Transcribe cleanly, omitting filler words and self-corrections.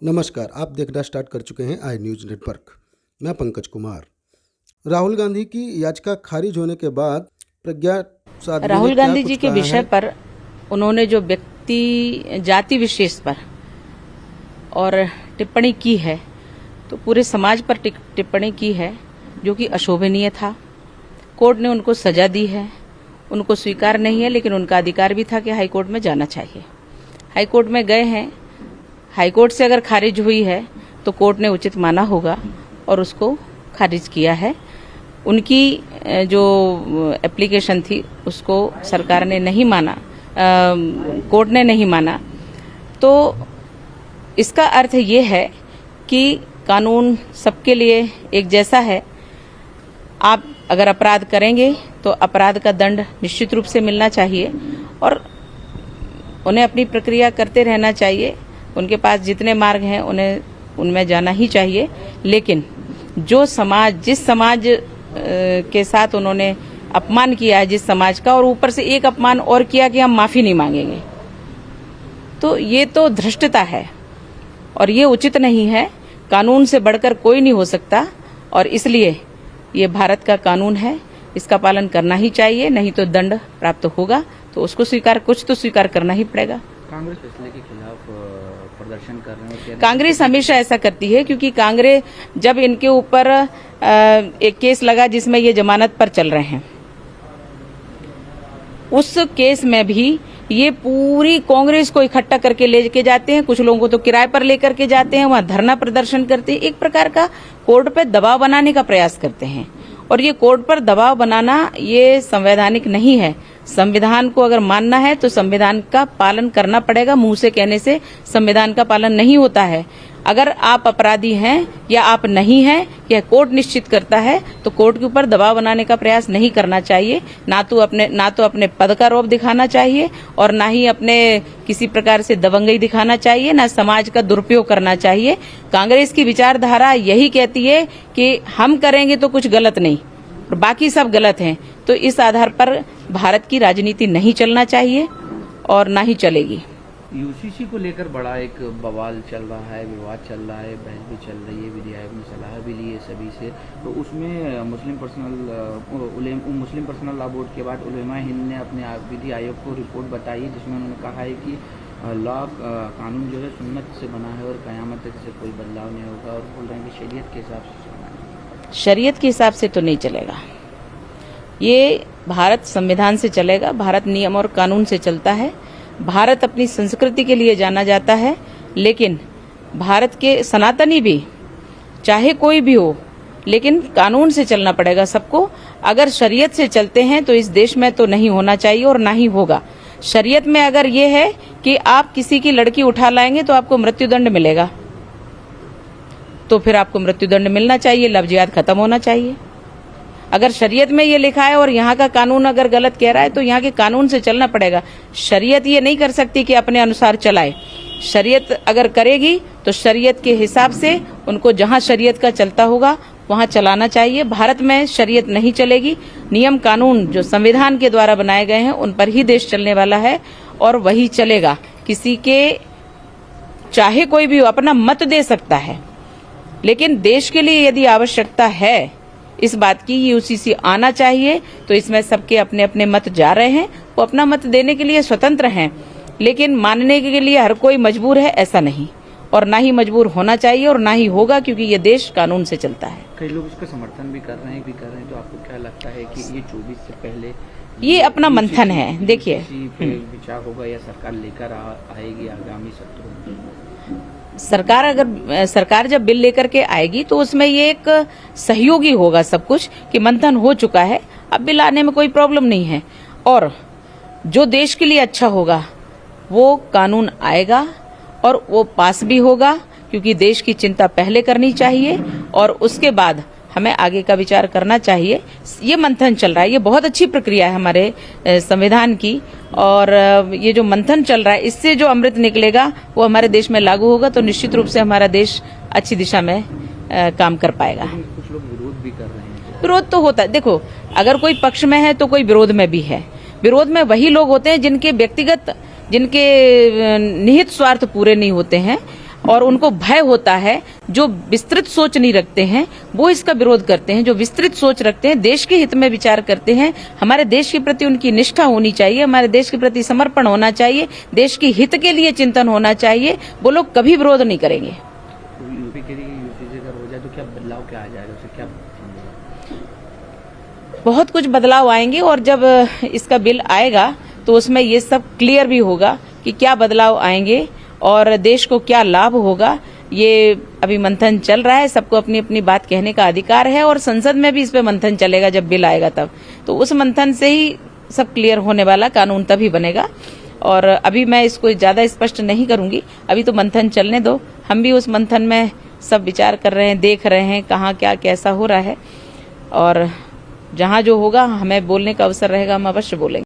नमस्कार, आप देखना स्टार्ट कर चुके हैं आई न्यूज़ नेटवर्क। मैं पंकज कुमार। राहुल गांधी की याचिका खारिज होने के बाद प्रज्ञा साधवी ने राहुल क्या गांधी कुछ जी के कहा विषय है? पर उन्होंने जो व्यक्ति जाति विशेष पर और टिप्पणी की है, तो पूरे समाज पर टिप्पणी की है, जो कि अशोभनीय था। कोर्ट ने उनको सजा दी है, उनको स्वीकार नहीं है, लेकिन उनका अधिकार भी था कि हाईकोर्ट में जाना चाहिए। हाईकोर्ट में गए हैं, हाईकोर्ट से अगर खारिज हुई है तो कोर्ट ने उचित माना होगा और उसको खारिज किया है। उनकी जो एप्लीकेशन थी उसको सरकार ने नहीं माना, कोर्ट ने नहीं माना, तो इसका अर्थ ये है कि कानून सबके लिए एक जैसा है। आप अगर अपराध करेंगे तो अपराध का दंड निश्चित रूप से मिलना चाहिए और उन्हें अपनी प्रक्रिया करते रहना चाहिए। उनके पास जितने मार्ग हैं उन्हें उनमें जाना ही चाहिए, लेकिन जो समाज, जिस समाज के साथ उन्होंने अपमान किया है, जिस समाज का, और ऊपर से एक अपमान और किया कि हम माफी नहीं मांगेंगे, तो ये तो धृष्टता है और ये उचित नहीं है। कानून से बढ़कर कोई नहीं हो सकता और इसलिए ये भारत का कानून है, इसका पालन करना ही चाहिए, नहीं तो दंड प्राप्त होगा। तो उसको कुछ तो स्वीकार करना ही पड़ेगा। कांग्रेस फैसले के खिलाफ प्रदर्शन कर रहे हैं। कांग्रेस हमेशा ऐसा करती है, क्योंकि कांग्रेस, जब इनके ऊपर एक केस लगा जिसमें ये जमानत पर चल रहे हैं, उस केस में भी ये पूरी कांग्रेस को इकट्ठा करके लेके जाते हैं। कुछ लोगों को तो किराए पर लेकर के जाते हैं, वहां धरना प्रदर्शन करते हैं, एक प्रकार का कोर्ट पे दबाव बनाने का प्रयास करते हैं। और ये कोर्ट पर दबाव बनाना ये संवैधानिक नहीं है। संविधान को अगर मानना है तो संविधान का पालन करना पड़ेगा। मुंह से कहने से संविधान का पालन नहीं होता है। अगर आप अपराधी हैं या आप नहीं हैं, यह कोर्ट निश्चित करता है, तो कोर्ट के ऊपर दबाव बनाने का प्रयास नहीं करना चाहिए। ना तो अपने पद का रौब दिखाना चाहिए और ना ही अपने किसी प्रकार से दबंगई दिखाना चाहिए, ना समाज का दुरुपयोग करना चाहिए। कांग्रेस की विचारधारा यही कहती है कि हम करेंगे तो कुछ गलत नहीं और बाकी सब गलत हैं। तो इस आधार पर भारत की राजनीति नहीं चलना चाहिए और ना ही चलेगी। यूसीसी को लेकर बड़ा एक बवाल चल रहा है, विवाद चल रहा है, बहस भी चल रही है, विधायक ने सलाह भी ली है सभी से। तो उसमें मुस्लिम पर्सनल लॉ बोर्ड के बाद उलेमा हिंद ने अपने विधि आयोग को रिपोर्ट बताई है, जिसमें उन्होंने कहा है कि लॉ कानून जो है सुन्नत से बना है और कयामत तक से कोई बदलाव नहीं होगा, और बोल रहे हैं कि शरीयत के हिसाब से चलना है। शरीयत के हिसाब से तो नहीं चलेगा, ये भारत संविधान से चलेगा। भारत नियम और कानून से चलता है। भारत अपनी संस्कृति के लिए जाना जाता है, लेकिन भारत के सनातनी भी, चाहे कोई भी हो, लेकिन कानून से चलना पड़ेगा सबको। अगर शरीयत से चलते हैं तो इस देश में तो नहीं होना चाहिए और ना ही होगा। शरीयत में अगर ये है कि आप किसी की लड़की उठा लाएंगे तो आपको मृत्युदंड मिलेगा, तो फिर आपको मृत्युदंड मिलना चाहिए, लव जिहाद खत्म होना चाहिए। अगर शरीयत में ये लिखा है और यहाँ का कानून अगर गलत कह रहा है तो यहाँ के कानून से चलना पड़ेगा। शरीयत ये नहीं कर सकती कि अपने अनुसार चलाए। शरीयत अगर करेगी तो शरीयत के हिसाब से उनको जहाँ शरीयत का चलता होगा वहाँ चलाना चाहिए। भारत में शरीयत नहीं चलेगी। नियम कानून जो संविधान के द्वारा बनाए गए हैं उन पर ही देश चलने वाला है और वही चलेगा। किसी के, चाहे कोई भी हो, अपना मत दे सकता है, लेकिन देश के लिए यदि आवश्यकता है इस बात की, यूसीसी आना चाहिए, तो इसमें सबके अपने अपने मत जा रहे हैं। वो अपना मत देने के लिए स्वतंत्र हैं, लेकिन मानने के लिए हर कोई मजबूर है, ऐसा नहीं, और ना ही मजबूर होना चाहिए और ना ही होगा, क्योंकि ये देश कानून से चलता है। कई लोग इसका समर्थन भी कर रहे हैं तो आपको क्या लगता है कि ये 24 से पहले ये अपना मंथन है। देखिए, विचार होगा या सरकार लेकर आएगी आगामी सत्रों में? सरकार जब बिल लेकर के आएगी तो उसमें ये एक सहयोगी होगा सब कुछ, कि मंथन हो चुका है, अब बिल आने में कोई प्रॉब्लम नहीं है। और जो देश के लिए अच्छा होगा वो कानून आएगा और वो पास भी होगा, क्योंकि देश की चिंता पहले करनी चाहिए और उसके बाद हमें आगे का विचार करना चाहिए। ये मंथन चल रहा है, ये बहुत अच्छी प्रक्रिया है हमारे संविधान की, और ये जो मंथन चल रहा है इससे जो अमृत निकलेगा वो हमारे देश में लागू होगा, तो निश्चित रूप से हमारा देश अच्छी दिशा में काम कर पाएगा। कुछ लोग विरोध भी कर रहे हैं। विरोध तो होता है, देखो, अगर कोई पक्ष में है तो कोई विरोध में भी है। विरोध में वही लोग होते हैं जिनके व्यक्तिगत, जिनके निहित स्वार्थ पूरे नहीं होते हैं, और उनको भय होता है। जो विस्तृत सोच नहीं रखते हैं वो इसका विरोध करते हैं, जो विस्तृत सोच रखते हैं, देश के हित में विचार करते हैं, हमारे देश के प्रति उनकी निष्ठा होनी चाहिए, हमारे देश के प्रति समर्पण होना चाहिए, देश के हित के लिए चिंतन होना चाहिए, वो लोग कभी विरोध नहीं करेंगे। यूपी के लिए यूपी अगर हो जाए तो क्या बदलाव क्या आ जाएगा, उसे क्या बहुत कुछ बदलाव आएंगे और जब इसका बिल आएगा तो उसमें ये सब क्लियर भी होगा कि क्या बदलाव आएंगे और देश को क्या लाभ होगा। ये अभी मंथन चल रहा है, सबको अपनी अपनी बात कहने का अधिकार है और संसद में भी इस पे मंथन चलेगा जब बिल आएगा तब। तो उस मंथन से ही सब क्लियर होने वाला, कानून तभी बनेगा। और अभी मैं इसको ज्यादा स्पष्ट नहीं करूंगी, अभी तो मंथन चलने दो। हम भी उस मंथन में सब विचार कर रहे हैं, देख रहे हैं कहाँ क्या कैसा हो रहा है और जहाँ जो होगा हमें बोलने का अवसर रहेगा, हम अवश्य बोलेंगे।